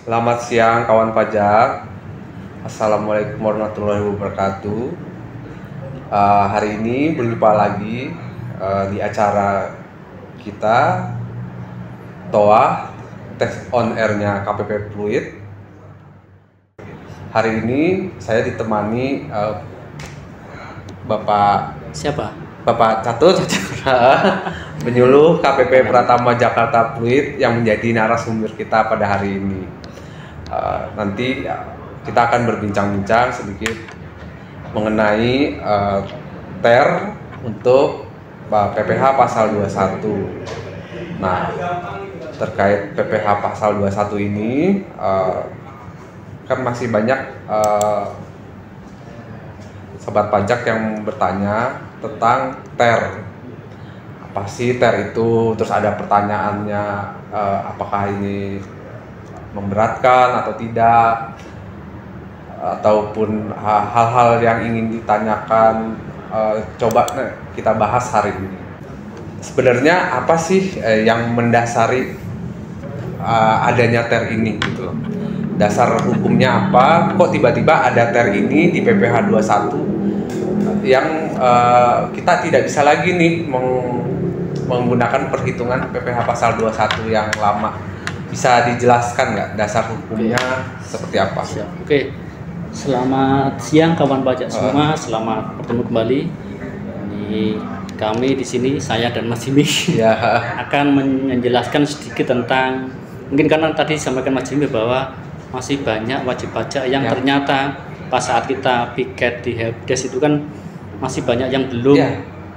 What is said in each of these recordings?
Selamat siang kawan pajak. Assalamualaikum warahmatullahi wabarakatuh. Hari ini berjumpa lagi di acara kita TOA Test on Air-nya KPP Fluid. Hari ini saya ditemani Bapak Catur penyuluh KPP Pratama Jakarta Fluid yang menjadi narasumber kita pada hari ini. Nanti kita akan berbincang-bincang sedikit mengenai TER untuk PPH pasal 21. Nah, terkait PPH pasal 21 ini kan masih banyak sobat pajak yang bertanya tentang TER. Apa sih TER itu? Terus ada pertanyaannya, apakah ini memberatkan atau tidak, ataupun hal-hal yang ingin ditanyakan, coba kita bahas hari ini. Sebenarnya apa sih yang mendasari adanya TER ini gitu? Dasar hukumnya apa? Kok tiba-tiba ada TER ini di PPH 21 yang kita tidak bisa lagi nih menggunakan perhitungan PPH pasal 21 yang lama. Bisa dijelaskan nggak dasar hukumnya seperti apa? Oke. Selamat siang kawan pajak semua, selamat bertemu kembali. Ini kami di sini, saya dan Mas Jimmy akan menjelaskan sedikit tentang, mungkin karena tadi disampaikan Mas Jimmy bahwa masih banyak wajib pajak yang ternyata pas saat kita piket di helpdesk itu kan masih banyak yang belum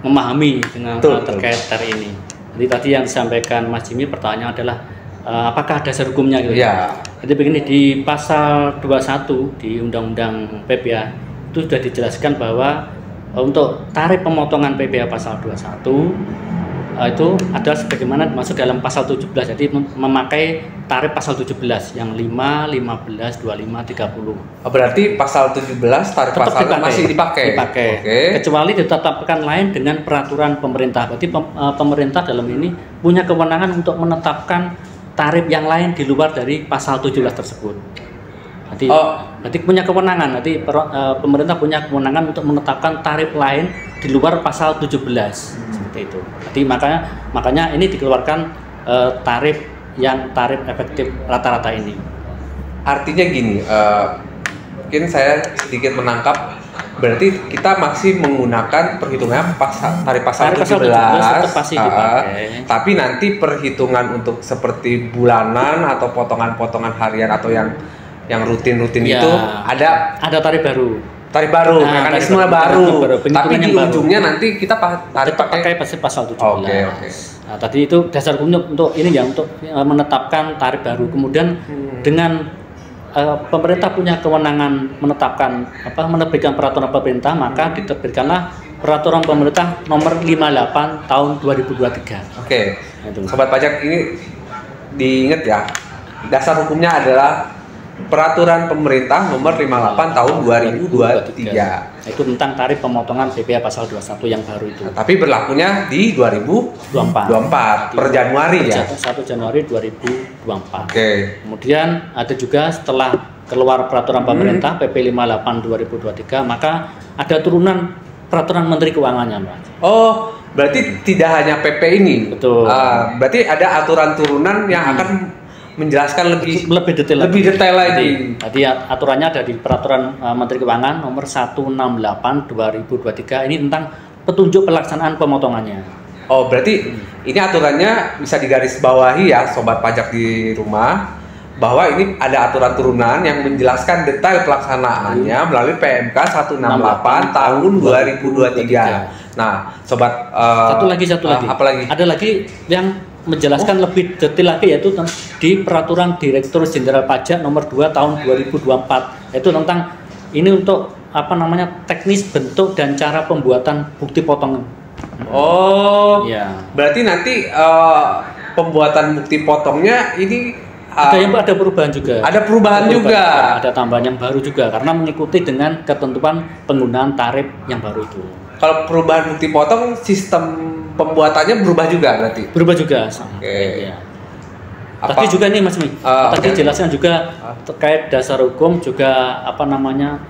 memahami dengan terkait TER ini. Jadi tadi yang disampaikan Mas Jimmy, pertanyaan adalah apakah dasar hukumnya gitu? Jadi begini, di pasal 21 di Undang-Undang PPH itu sudah dijelaskan bahwa untuk tarif pemotongan PPH pasal 21 itu adalah sebagaimana masuk dalam pasal 17. Jadi memakai tarif pasal 17 yang 5, 15, 25, 30. Berarti pasal 17 tarif pasal masih dipakai. Kecuali ditetapkan lain dengan peraturan pemerintah. Berarti pemerintah dalam ini punya kewenangan untuk menetapkan tarif yang lain di luar dari pasal 17 tersebut. Berarti punya kewenangan. Nanti pemerintah punya kewenangan untuk menetapkan tarif lain di luar pasal 17. Seperti itu. Jadi makanya ini dikeluarkan tarif efektif rata-rata ini. Artinya gini, mungkin saya sedikit menangkap, berarti kita masih menggunakan perhitungan tarif pasal 17, tapi nanti perhitungan untuk seperti bulanan atau potongan-potongan harian atau yang rutin-rutin itu ada tarif baru. Mekanisme baru. Tapi di ujungnya nanti kita pakai pasal 17. Nah, tadi itu dasar untuk ini ya, untuk menetapkan tarif baru. Kemudian dengan pemerintah punya kewenangan menerbitkan peraturan pemerintah, maka diterbitkanlah peraturan pemerintah nomor 58 tahun 2023. Oke. Sobat pajak, ini diingat ya, dasar hukumnya adalah peraturan pemerintah nomor 58 tahun 2023. Itu tentang tarif pemotongan PPH pasal 21 yang baru itu. Tapi berlakunya di 2024 per Januari ya. 1 Januari 2024. Kemudian ada juga setelah keluar peraturan pemerintah PP 58 2023, maka ada turunan peraturan Menteri Keuangannya, Pak. Oh, berarti tidak hanya PP ini. Betul. Berarti ada aturan turunan yang akan menjelaskan lebih detail lagi. Tadi aturannya ada di peraturan Menteri Keuangan nomor 168 2023, ini tentang petunjuk pelaksanaan pemotongannya. Oh, berarti ini aturannya bisa digarisbawahi ya sobat pajak di rumah, bahwa ini ada aturan turunan yang menjelaskan detail pelaksanaannya melalui PMK 168 tahun 2023. Nah, sobat, satu lagi. Apa lagi? Ada lagi yang menjelaskan lebih detail lagi, yaitu di peraturan Direktur Jenderal Pajak nomor 2 tahun 2024, yaitu tentang ini untuk teknis bentuk dan cara pembuatan bukti potongan. Berarti nanti pembuatan bukti potongnya ini ada perubahan juga. Ada tambahan yang baru juga karena mengikuti dengan ketentuan penggunaan tarif yang baru itu. Kalau perubahan bukti potong, sistem pembuatannya berubah juga berarti? Berubah juga. Oke. Ya. Tadi juga nih Mas Mi, tadi jelaskan juga terkait dasar hukum juga apa namanya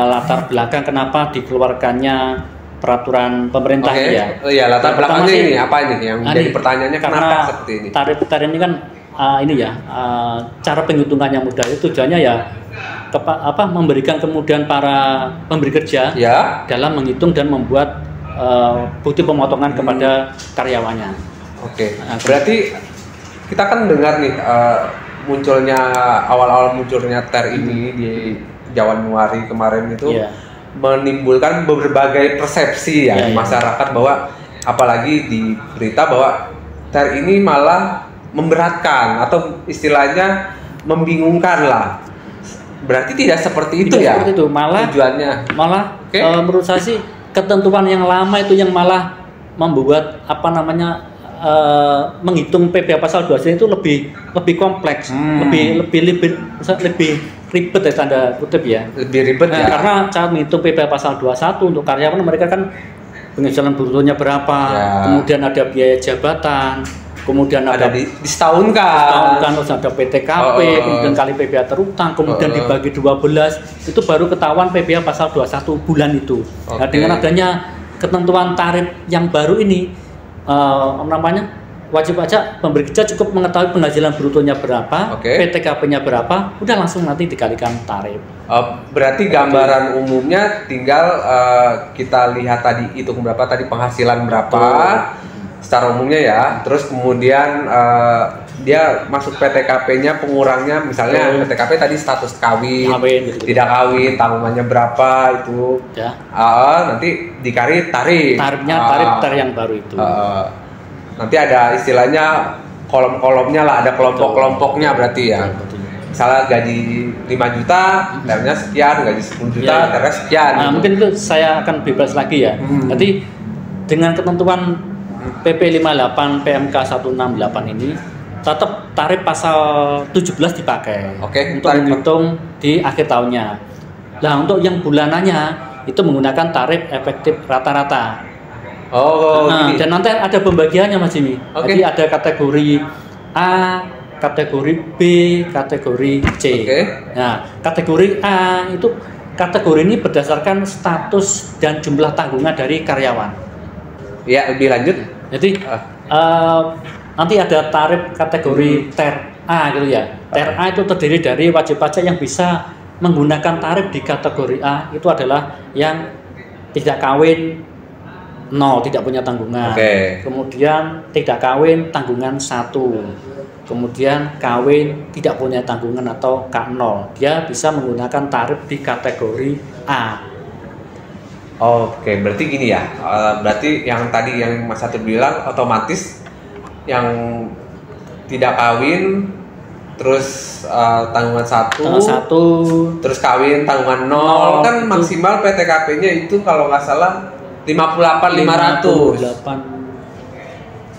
latar belakang kenapa dikeluarkannya peraturan pemerintah ya. Oh iya, latar belakangnya ini apa ini yang jadi pertanyaannya kenapa seperti ini? Tarif ini kan ini ya cara penghitungan yang mudah itu tujuannya ya memberikan kemudahan para pemberi kerja dalam menghitung dan membuat bukti pemotongan kepada karyawannya. Oke. Berarti kita kan dengar nih awal-awal munculnya TER ini di Januari kemarin itu menimbulkan berbagai persepsi di masyarakat bahwa apalagi di berita bahwa TER ini malah memberatkan atau istilahnya membingungkan lah. Berarti tidak seperti itu ya? Seperti itu, malah tujuannya. Menurut saya sih ketentuan yang lama itu yang malah membuat apa namanya menghitung PPh pasal 21 itu lebih kompleks, lebih ribet ya tanda kutip ya. Lebih ribet ya. Karena cara menghitung PPh pasal 21 untuk karyawan mereka kan penghasilan brutonya berapa, kemudian ada biaya jabatan, kemudian ada disetahunkan, terus ada PTKP, kemudian kali PPh terutang, kemudian dibagi 12, itu baru ketahuan PPh pasal 21 bulan itu. Nah, dengan adanya ketentuan tarif yang baru ini wajib pajak pemberi kerja cukup mengetahui penghasilan brutonya berapa, PTKP-nya berapa, udah langsung nanti dikalikan tarif. Berarti gambaran umumnya tinggal kita lihat tadi hitung berapa tadi penghasilan berapa secara umumnya ya, terus kemudian dia masuk PTKP-nya pengurangnya misalnya PTKP tadi status kawin gitu. Tidak kawin tanggungannya berapa itu nanti dikali tarifnya tarif yang baru itu nanti ada istilahnya kolom-kolomnya lah, ada kelompok-kelompoknya berarti ya. Misalnya gaji 5 juta tarifnya sekian, gaji 10 juta tarifnya sekian gitu. Mungkin itu saya akan bebas lagi ya. Nanti dengan ketentuan PP 58 PMK 168 ini tetap tarif pasal 17 dipakai untuk menghitung di akhir tahunnya. Nah, untuk yang bulanannya itu menggunakan tarif efektif rata-rata. Dan nanti ada pembagiannya Mas Jimmy. Jadi ada kategori A, kategori B, kategori C. Nah, kategori A itu kategori ini berdasarkan status dan jumlah tanggungan dari karyawan. Ya, lebih lanjut. Jadi nanti ada tarif kategori TER A gitu ya. TER A itu terdiri dari wajib pajak yang bisa menggunakan tarif di kategori A itu adalah yang tidak kawin 0, tidak punya tanggungan. Kemudian tidak kawin tanggungan 1. Kemudian kawin tidak punya tanggungan atau K0. Dia bisa menggunakan tarif di kategori A. Berarti gini ya. Berarti yang tadi yang Mas Satur bilang otomatis yang tidak kawin terus tanggungan 1, terus kawin tanggungan 0 kan itu. Maksimal PTKP-nya itu kalau nggak salah 58.500.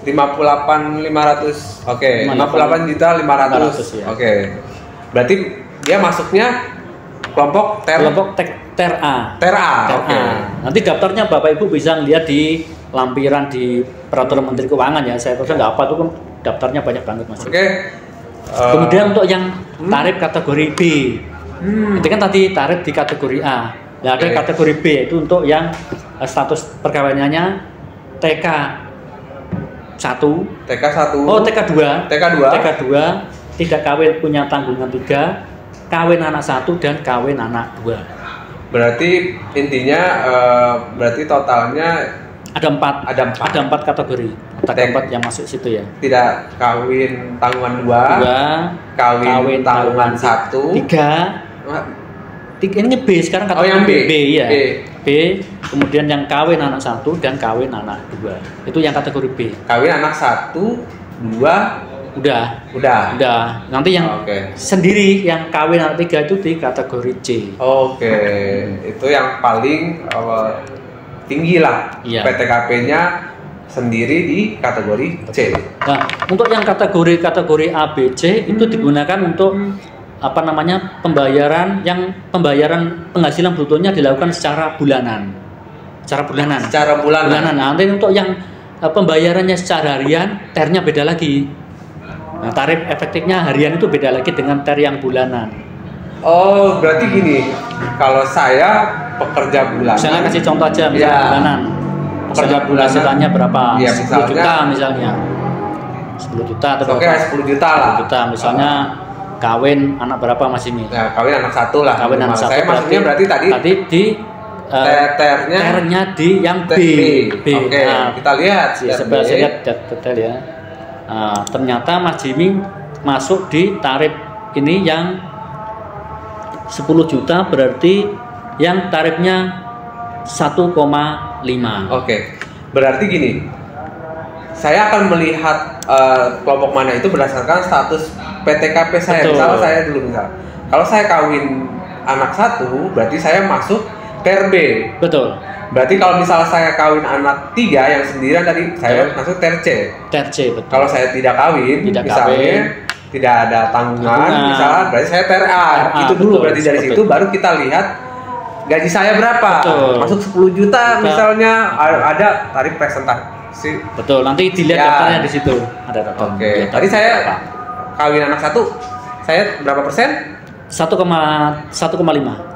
58.500. 58.500. Berarti dia masuknya kelompok TER A. Nanti daftarnya Bapak Ibu bisa lihat di lampiran di peraturan Menteri Keuangan ya. Saya rasa nggak apa itu kan daftarnya banyak banget Mas. Kemudian untuk yang tarif kategori B, itu kan tadi tarif di kategori A. Nah, ada kategori B itu untuk yang status perkawinannya TK1. TK2 tidak kawin punya tanggungan 3, kawin anak 1 dan kawin anak 2. Berarti intinya berarti totalnya ada 4 kategori. Ada 4 yang masuk situ ya. Tidak kawin tanggungan 2, kawin tanggungan 1, 3. Ini B sekarang kategori B ya. B, kemudian yang kawin anak 1 dan kawin anak 2. Itu yang kategori B. Kawin anak 1, 2 udah. Nanti yang sendiri yang kawin anak 3 itu di kategori C. Itu yang paling tinggi lah. PTKP-nya sendiri di kategori C. Nah, untuk yang kategori A, B, C itu digunakan untuk pembayaran penghasilan brutonya dilakukan secara bulanan. Nah, nanti untuk yang pembayarannya secara harian, TER-nya beda lagi. Nah, tarif efektifnya harian itu beda lagi dengan TER yang bulanan. Oh, berarti gini, kalau saya pekerja bulanan. Misalnya kasih contoh aja, misalnya bulanan. Pekerja bulanan. Penghasilannya berapa? Ya, 10 juta misalnya. 10 juta atau Oke, 10 juta lah. 10 juta misalnya. Kawin anak berapa Mas Imi? Ya, kawin anak satu lah. Kawin anak satu. Saya maksudnya berarti tadi di ternya di yang B. Oke, nah, kita lihat. Saya lihat detail ya. Ternyata Mas Jimmy masuk di tarif ini yang 10 juta, berarti yang tarifnya 1,5. Oke, berarti gini, saya akan melihat kelompok mana itu berdasarkan status PTKP saya. Misalnya saya dulu kalau saya kawin anak satu, berarti saya masuk TER B. Betul. Berarti kalau misalnya saya kawin anak 3 yang sendirian tadi, saya masuk TER C. TER C, betul. Kalau saya tidak kawin, misalnya tidak ada tanggungan, misalnya berarti saya TER A. Itu dulu, betul, berarti dari situ baru kita lihat gaji saya berapa. Betul. Masuk 10 juta misalnya, ada tarif presentasi. Betul, nanti dilihat daftarnya di situ. Ada daftar. Oke. Tadi saya kawin anak satu, saya berapa persen? 1,5.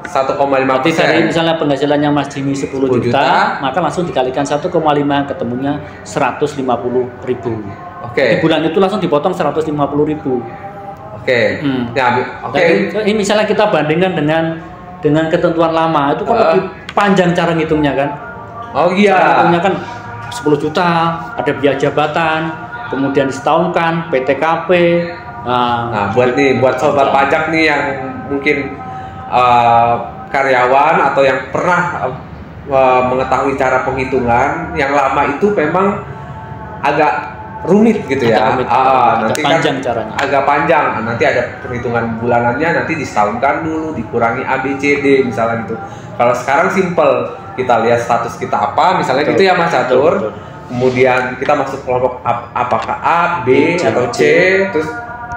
1,5%. Berarti dari misalnya penghasilannya Mas Jimmy 10 juta, maka langsung dikalikan 1,5, ketemunya 150.000. Oke. Di bulan itu langsung dipotong 150.000. Oke. Ya, oke. Ini misalnya kita bandingkan dengan ketentuan lama, itu kan lebih panjang cara ngitungnya kan. Oh iya. Cara ngitungnya kan 10 juta, ada biaya jabatan, kemudian disetahunkan, PTKP. Nah, buat sobat pajak nih yang mungkin karyawan atau yang pernah mengetahui cara penghitungan yang lama itu memang agak rumit gitu ya. Nanti panjang kan caranya. Agak panjang. Nanti ada perhitungan bulanannya, nanti disetahunkan dulu, dikurangi A B C D misalnya gitu. Kalau sekarang simple, kita lihat status kita apa, misalnya gitu ya Mas Catur. Kemudian kita masuk kelompok apakah A, B atau C, terus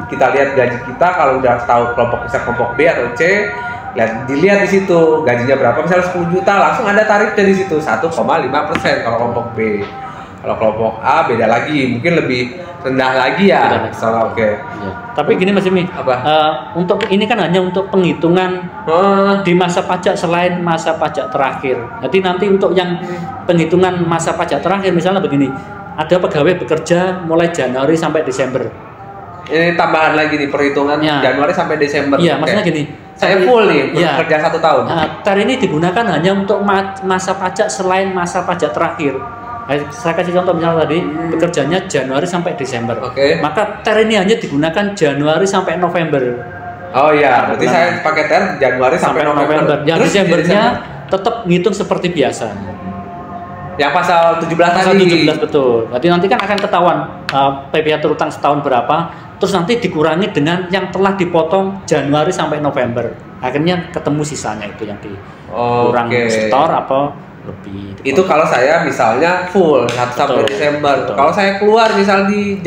kita lihat gaji kita. Kalau udah tahu kelompok B atau C, dilihat di situ gajinya berapa, misalnya 10 juta langsung ada tarifnya di situ 1,5% kalau kelompok B. Kalau kelompok A beda lagi, mungkin lebih rendah lagi ya. Oke. Ya. Tapi gini Mas Jimmy, untuk ini kan hanya untuk penghitungan di masa pajak selain masa pajak terakhir. Jadi nanti untuk yang penghitungan masa pajak terakhir misalnya begini, ada pegawai bekerja mulai Januari sampai Desember. Ini tambahan lagi nih perhitungan Januari sampai Desember. Iya, maksudnya gini. Saya full nih bekerja 1 tahun. TER ini digunakan hanya untuk masa pajak selain masa pajak terakhir. Saya kasih contoh misalnya tadi bekerjanya Januari sampai Desember. Maka TER ini hanya digunakan Januari sampai November. Oh iya, berarti saya pakai TER Januari sampai November. Yang Desembernya tetap ngitung seperti biasa. Yang pasal 17 pasal tadi. 17 betul. Berarti nanti kan akan ketahuan PPh terutang setahun berapa, terus nanti dikurangi dengan yang telah dipotong Januari sampai November. Akhirnya ketemu sisanya itu yang dikurang setor apa lebih. Itu kalau saya misalnya full 1 sampai Desember. Kalau saya keluar misal di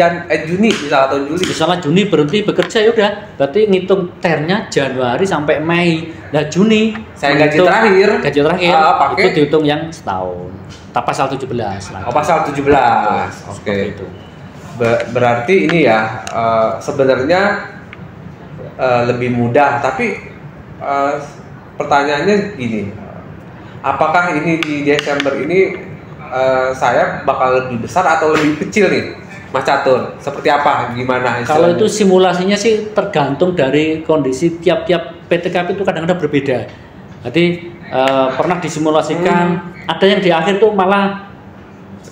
Juni misal atau Juli. Misalnya Juni berhenti bekerja ya udah, berarti ngitung TER-nya Januari sampai Mei. Nah Juni saya gaji terakhir itu dihitung yang setahun. Pasal 17 lagi. Pasal 17. Oke. Itu. Berarti ini ya sebenarnya lebih mudah, tapi pertanyaannya gini, apakah ini di Desember ini saya bakal lebih besar atau lebih kecil nih Mas Catur? Seperti apa? Gimana istilahnya? Kalau itu simulasinya sih tergantung dari kondisi tiap-tiap PTKP itu kadang-kadang berbeda. Jadi pernah disimulasikan, ada yang di akhir tuh malah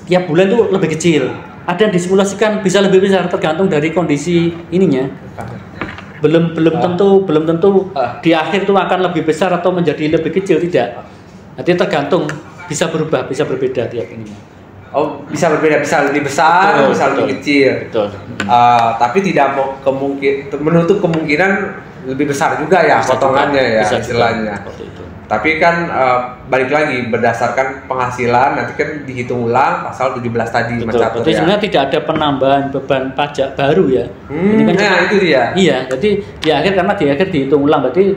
tiap bulan tuh lebih kecil. Ada yang disimulasikan bisa lebih besar, tergantung dari kondisi ininya. Belum tentu di akhir itu akan lebih besar atau menjadi lebih kecil, tidak. Nanti tergantung, bisa berubah, bisa berbeda tiap ininya. Oh, bisa berbeda, bisa lebih besar, bisa lebih kecil. Betul. Tapi tidak menutup kemungkinan lebih besar juga ya potongannya ya istilahnya. Tapi kan balik lagi berdasarkan penghasilan nanti kan dihitung ulang pasal 17 tadi Mas Catur. Jadi sebenarnya tidak ada penambahan beban pajak baru ya. Ini kan itu dia. Iya, jadi di akhir karena di akhir dihitung ulang berarti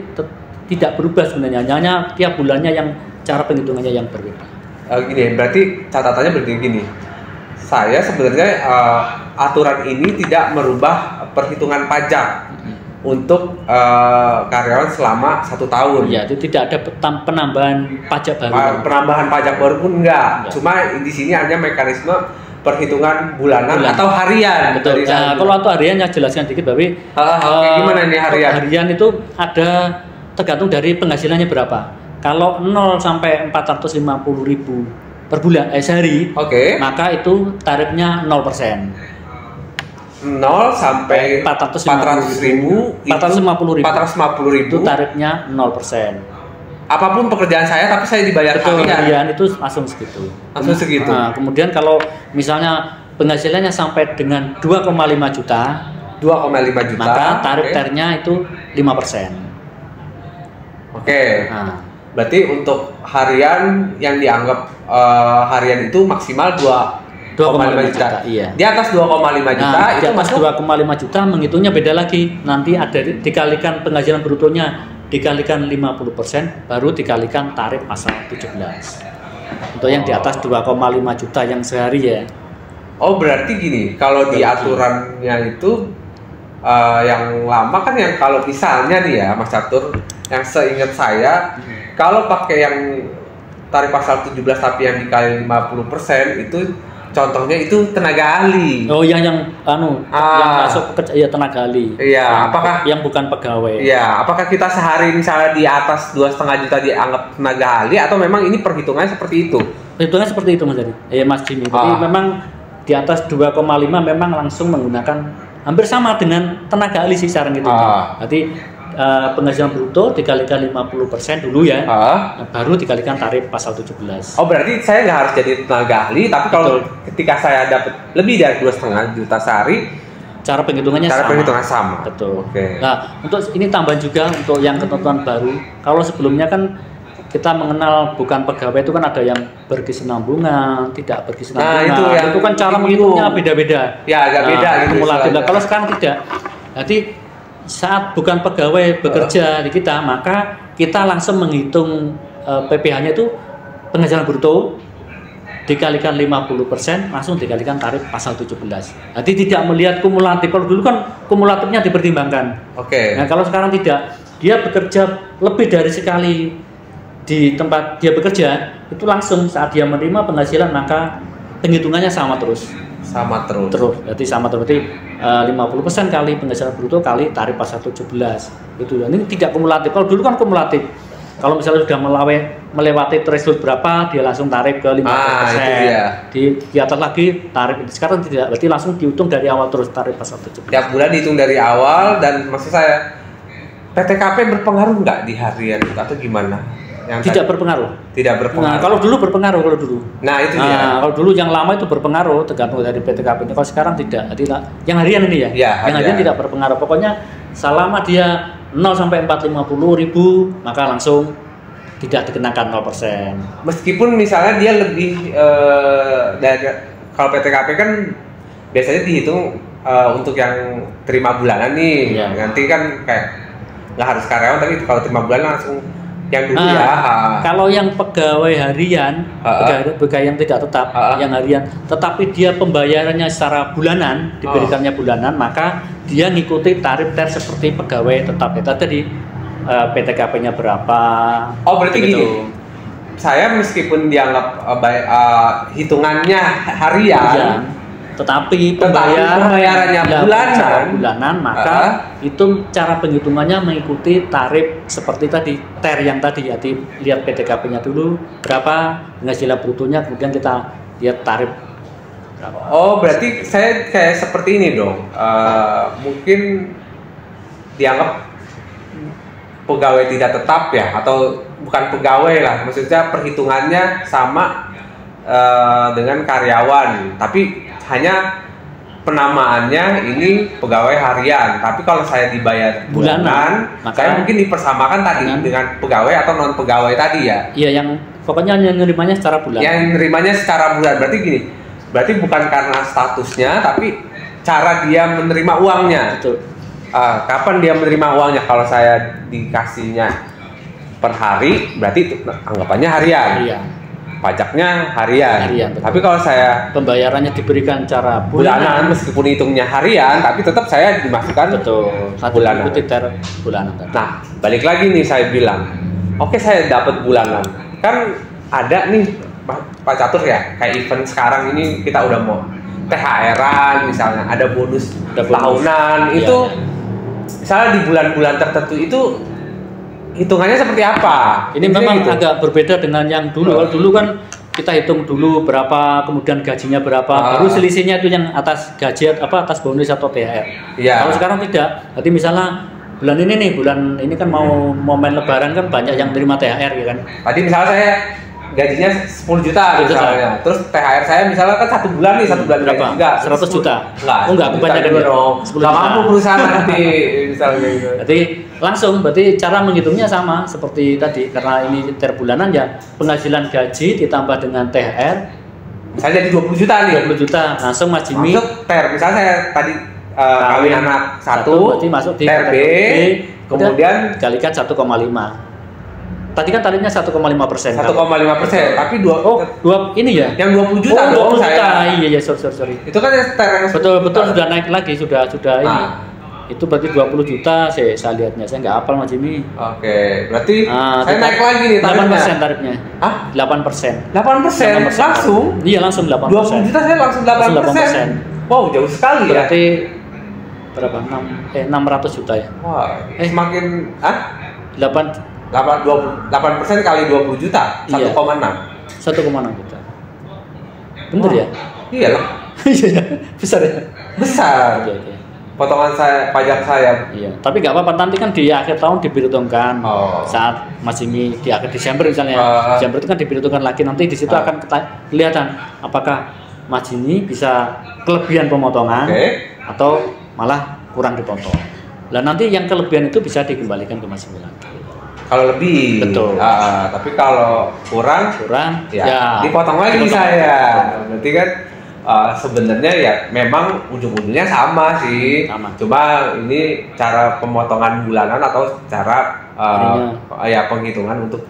tidak berubah sebenarnya, hanya tiap bulannya yang cara penghitungannya yang berbeda. Gini, berarti catatannya berarti gini. Saya sebenarnya aturan ini tidak merubah perhitungan pajak untuk karyawan selama 1 tahun. Ya, itu tidak ada penambahan pajak baru. Penambahan pajak baru pun enggak. Cuma di sini hanya mekanisme perhitungan bulanan atau harian. Betul. Nah, kalau atau harian ya jelaskan dikit, Bawi. Gimana ini harian? Harian itu ada tergantung dari penghasilannya berapa. Kalau 0 sampai 450.000 per bulan sehari, maka itu tarifnya 0%. 0 sampai 450.000 itu tarifnya 0%. Apapun pekerjaan saya, tapi saya dibayar harian itu langsung segitu. Langsung segitu. Nah, kemudian kalau misalnya penghasilannya sampai dengan 2,5 juta, maka tarif ternya itu 5%. Nah, berarti untuk harian yang dianggap harian itu maksimal 2,5 juta. Iya. Di atas 2,5 juta di atas 2,5 juta menghitungnya beda lagi. Nanti ada dikalikan penghasilan brutonya dikalikan 50%, baru dikalikan tarif pasal 17. Untuk yang di atas 2,5 juta yang sehari ya. Oh, berarti gini, kalau di aturannya itu yang lama kan, yang kalau misalnya nih ya Mas Catur, yang seingat saya kalau pakai yang tarif pasal 17 tapi yang dikali 50% itu contohnya itu tenaga ahli. Oh, yang masuk pekerja ya tenaga ahli. Iya, apakah yang bukan pegawai? Iya, apakah kita sehari misalnya di atas 2,5 juta dianggap tenaga ahli atau memang ini perhitungannya seperti itu? Perhitungannya seperti itu Mas Jadi. Mas Jimmy. Jadi memang di atas 2,5 memang langsung menggunakan hampir sama dengan tenaga ahli sih sekarang gitu. Berarti penghasilan bruto dikalikan 50% dulu ya, baru dikalikan tarif pasal 17. Oh, berarti saya nggak harus jadi tenaga ahli, tapi kalau ketika saya dapat lebih dari 2,5 juta sehari, cara penghitungannya sama. Betul. Nah, untuk ini tambahan juga untuk yang ketentuan baru. Kalau sebelumnya kan kita mengenal bukan pegawai itu kan ada yang berkesinambungan, tidak berkesinambungan. Itu kan cara menghitungnya beda-beda. Ya, agak beda gitu. Kalau sekarang tidak. Jadi saat bukan pegawai bekerja di kita, maka kita langsung menghitung PPh-nya itu penghasilan bruto dikalikan 50%, langsung dikalikan tarif pasal 17. Jadi tidak melihat kumulatif. Kalau dulu kan kumulatifnya dipertimbangkan. Nah, kalau sekarang tidak, dia bekerja lebih dari sekali di tempat dia bekerja, itu langsung saat dia menerima penghasilan maka penghitungannya sama terus. Berarti sama terus. Berarti 50% kali penghasilan bruto kali tarif pasal 17. Itu. Ini tidak kumulatif. Kalau dulu kan kumulatif. Kalau misalnya sudah melewati threshold berapa, dia langsung tarif ke 50%. Di atas lagi tarif. Sekarang tidak. Berarti langsung dihitung dari awal terus tarif pasal 17. Tiap bulan dihitung dari awal. Dan maksud saya, PTKP berpengaruh nggak di harian itu atau gimana? Tidak berpengaruh. Nah, kalau dulu berpengaruh Nah, itu dia. Kalau dulu yang lama itu berpengaruh tergantung dari PTKP-nya. Kalau sekarang tidak. Jadi yang harian ini ya. Yang harian tidak berpengaruh. Pokoknya selama dia 0 sampai 450.000 maka langsung tidak dikenakan 0%. Meskipun misalnya dia lebih dari, kalau PTKP kan biasanya dihitung untuk yang terima bulanan nih. Nanti kan kayak nggak harus karyawan, tapi kalau terima bulanan langsung yang dulu Kalau yang pegawai harian, pegawai yang tidak tetap, yang harian, tetapi dia pembayarannya secara bulanan, diberikannya bulanan, maka dia ngikuti tarif seperti pegawai tetap. Itu tadi PTKP-nya berapa? Oh, berarti gini. Saya meskipun dianggap hitungannya harian, tetapi pembayarannya bulanan, maka itu cara penghitungannya mengikuti tarif seperti tadi, yang tadi. Jadi lihat PTKP-nya dulu berapa, penghasilan brutonya, kemudian kita lihat tarif berapa. Oh, berarti saya kayak seperti ini dong. Mungkin dianggap pegawai tidak tetap ya, atau bukan pegawai lah, maksudnya perhitungannya sama dengan karyawan, tapi hanya penamaannya ini pegawai harian. Tapi kalau saya dibayar bulanan, saya mungkin dipersamakan tadi dengan pegawai atau non pegawai tadi ya. Iya, yang pokoknya nerimanya secara bulan. Yang nerimanya secara bulan. Berarti gini, berarti bukan karena statusnya, tapi cara dia menerima uangnya. Betul. Kapan dia menerima uangnya? Kalau saya dikasihnya per hari, berarti itu anggapannya harian. pajaknya harian. Betul. Tapi kalau saya pembayarannya diberikan cara bulanan meskipun hitungnya harian, tapi tetap saya dimasukkan bulanan. Bulanan. Nah, balik lagi nih saya bilang, oke saya dapat bulanan. Kan ada nih Pak Catur ya, kayak event sekarang ini kita udah mau THR-an misalnya, ada bonus tahunan, itu misalnya di bulan-bulan tertentu itu hitungannya seperti apa? Ini memang gitu. Agak berbeda dengan yang dulu. Kalau dulu kan kita hitung dulu berapa, kemudian gajinya berapa, baru selisihnya itu yang atas gaji atas bonus atau THR. Kalau sekarang tidak. Berarti misalnya bulan ini kan mau momen lebaran kan banyak yang terima THR ya kan. Tadi misalnya saya gajinya 10 juta misalnya. Terus THR saya misalnya kan 1 bulan nih, 1 bulan berapa? Enggak, 100 juta. Enggak, kebanyakan dong. 10 juta. Mampu perusahaan nanti misalnya gitu. Berarti cara menghitungnya sama seperti tadi, karena ini THR bulanan ya, penghasilan gaji ditambah dengan THR. Misalnya jadi 20 juta nih. 20 juta. Langsung Mas Jimmy. Masuk THR. Misalnya saya tadi kawin anak 1, berarti masuk di THR B, kemudian kalikan 1,5. Tadi kan tarifnya 1,5%. 1,5%, tapi ini ya? Yang 20 juta dong 20 juta. Iya, sorry. Itu kan yang betul sudah naik lagi, sudah ini. Itu berarti 20 juta saya lihatnya. Saya nggak hafal Mas Jimmy. Oke, berarti saya naik lagi nih tarifnya. 8% tarifnya. Hah? 8%. 8%? Langsung? Iya, langsung 8%. 20 juta saya langsung 8%. Wow, jauh sekali ya. Berarti berapa? 600 juta ya? Wah, semakin 8% kali 20 juta, 1,6. 1,6 juta. Bener ya? Iyalah. Iya, besar ya? Besar. Oke. Potongan pajak saya. Iya, tapi nggak apa-apa, nanti kan di akhir tahun diperhitungkan. Saat masih di akhir Desember misalnya. Desember itu kan diperhitungkan lagi, nanti di situ akan kelihatan apakah Mas Jimmy bisa kelebihan pemotongan atau malah kurang dipotong. Lah nanti yang kelebihan itu bisa dikembalikan ke Mas Jimmy lagi. Kalau lebih, betul. Tapi kalau kurang, ya dipotong lagi saya. Berarti kan sebenarnya ya memang ujung-ujungnya sama sih. Cuma ini cara pemotongan bulanan atau cara penghitungan untuk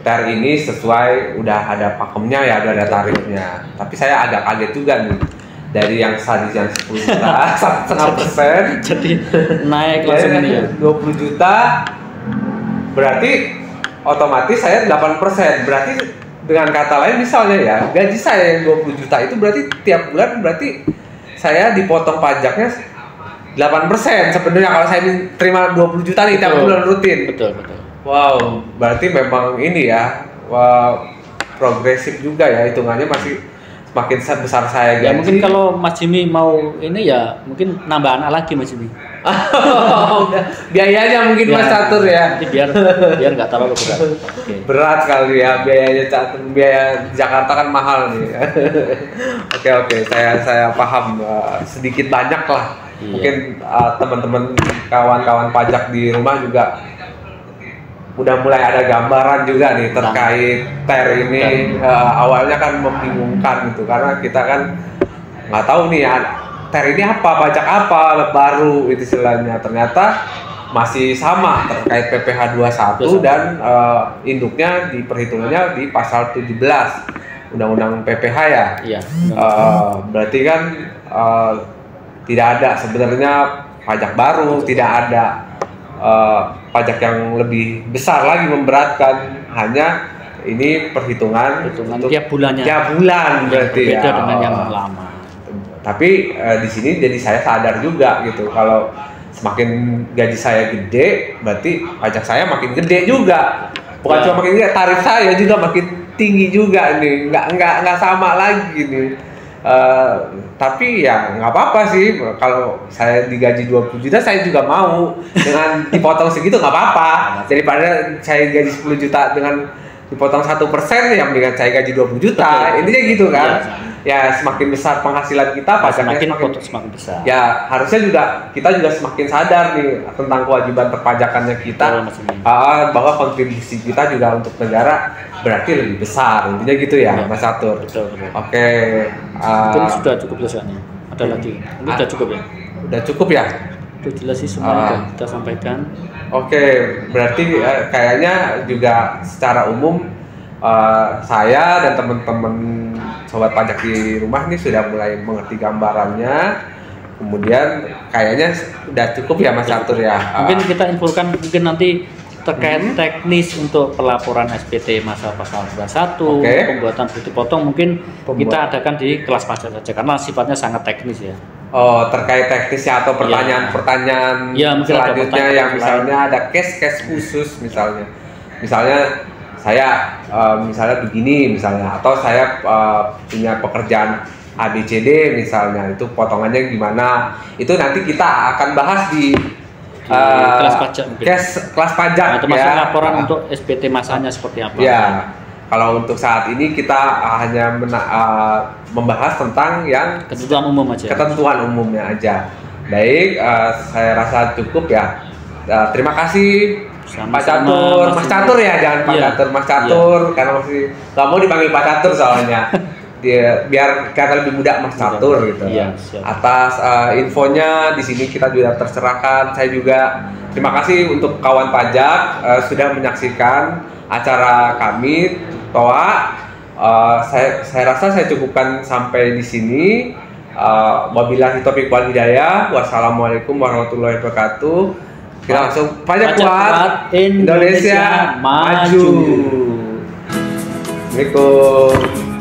THR ini sesuai, udah ada pakemnya ya, udah ada tarifnya. Tapi saya agak kaget juga nih. Dari yang tadi yang 10 juta, 1,5%, jadi naik langsung ini ya. 20 juta. Berarti otomatis saya 8%. Berarti dengan kata lain misalnya ya, gaji saya yang 20 juta itu berarti tiap bulan berarti saya dipotong pajaknya 8% sebenarnya kalau saya terima 20 juta nih tiap bulan rutin. Betul. Wow, berarti memang ini ya, progresif juga ya hitungannya, masih semakin besar saya gaji. Ya mungkin kalau Mas Jimmy mau ini ya mungkin nambah anak lagi Mas Jimmy. Biayanya mungkin Mas Catur ya. Biar nggak terlalu berat. Berat sekali ya biayanya Catur. Biaya Jakarta kan mahal nih. Oke, saya paham, sedikit banyak lah. Mungkin teman-teman kawan-kawan pajak di rumah juga udah mulai ada gambaran juga nih terkait THR ini. Awalnya kan membingungkan gitu karena kita kan nggak tahu nih THR ini apa, pajak apa baru itu istilahnya. Ternyata masih sama terkait PPh 21 dan induknya di perhitungannya di pasal 17 Undang-Undang PPh ya. Iya. Berarti kan tidak ada sebenarnya pajak baru, tidak ada pajak yang lebih besar lagi memberatkan, hanya ini perhitungan untuk tiap bulannya. Tiap bulan berarti beda dengan yang lama. Tapi di sini jadi saya sadar juga gitu, kalau semakin gaji saya gede, berarti pajak saya makin gede juga. Bukan cuma makin gede, tarif saya juga makin tinggi juga nih. Nggak sama lagi nih. Tapi ya nggak apa-apa sih, kalau saya digaji 20 juta saya juga mau dengan dipotong segitu, nggak apa-apa. Daripada saya gaji 10 juta dengan dipotong 1%, ya mendingan saya gaji 20 juta. Intinya gitu kan. Ya semakin besar penghasilan kita, pajaknya semakin besar. Ya harusnya juga kita juga semakin sadar nih tentang kewajiban perpajakannya kita, bahwa kontribusi kita juga untuk negara berarti lebih besar. Intinya gitu ya, Mas Catur. Betul. Oke. Mungkin sudah cukup tulisannya. Ada lagi? Ini sudah cukup ya? Udah cukup ya? Itu jelas sih semua kita sampaikan. Oke, berarti kayaknya juga secara umum saya dan teman-teman sobat pajak di rumah nih sudah mulai mengerti gambarannya. Kemudian kayaknya udah cukup ya Mas Catur ya. Mungkin kita infokan mungkin nanti terkait teknis untuk pelaporan SPT masa pasal 21, pembuatan bukti potong mungkin kita adakan di kelas pajak saja karena sifatnya sangat teknis ya. Oh, terkait teknisnya atau pertanyaan-pertanyaan selanjutnya yang misalnya ada case-case khusus misalnya. Misalnya saya misalnya begini misalnya, atau saya punya pekerjaan ABCD misalnya, itu potongannya gimana, itu nanti kita akan bahas di kelas pajak kelas pajak termasuk laporan untuk SPT masanya seperti apa ya. Kalau untuk saat ini kita hanya membahas tentang yang ketentuan umumnya aja. Baik, saya rasa cukup ya. Terima kasih Pak Catur, Mas Catur ya, jangan Pak Catur, Mas Catur, karena masih nggak mau dipanggil Pak Catur soalnya. Biar kita lebih mudah Mas Catur gitu. Atas infonya di sini kita juga tercerahkan. Saya juga terima kasih untuk kawan pajak sudah menyaksikan acara kami TOA. Saya rasa saya cukupkan sampai di sini. Wabillahi taufiq wal hidayah. Wassalamualaikum warahmatullahi wabarakatuh. Kita langsung pajak kuat Indonesia maju. Assalamualaikum.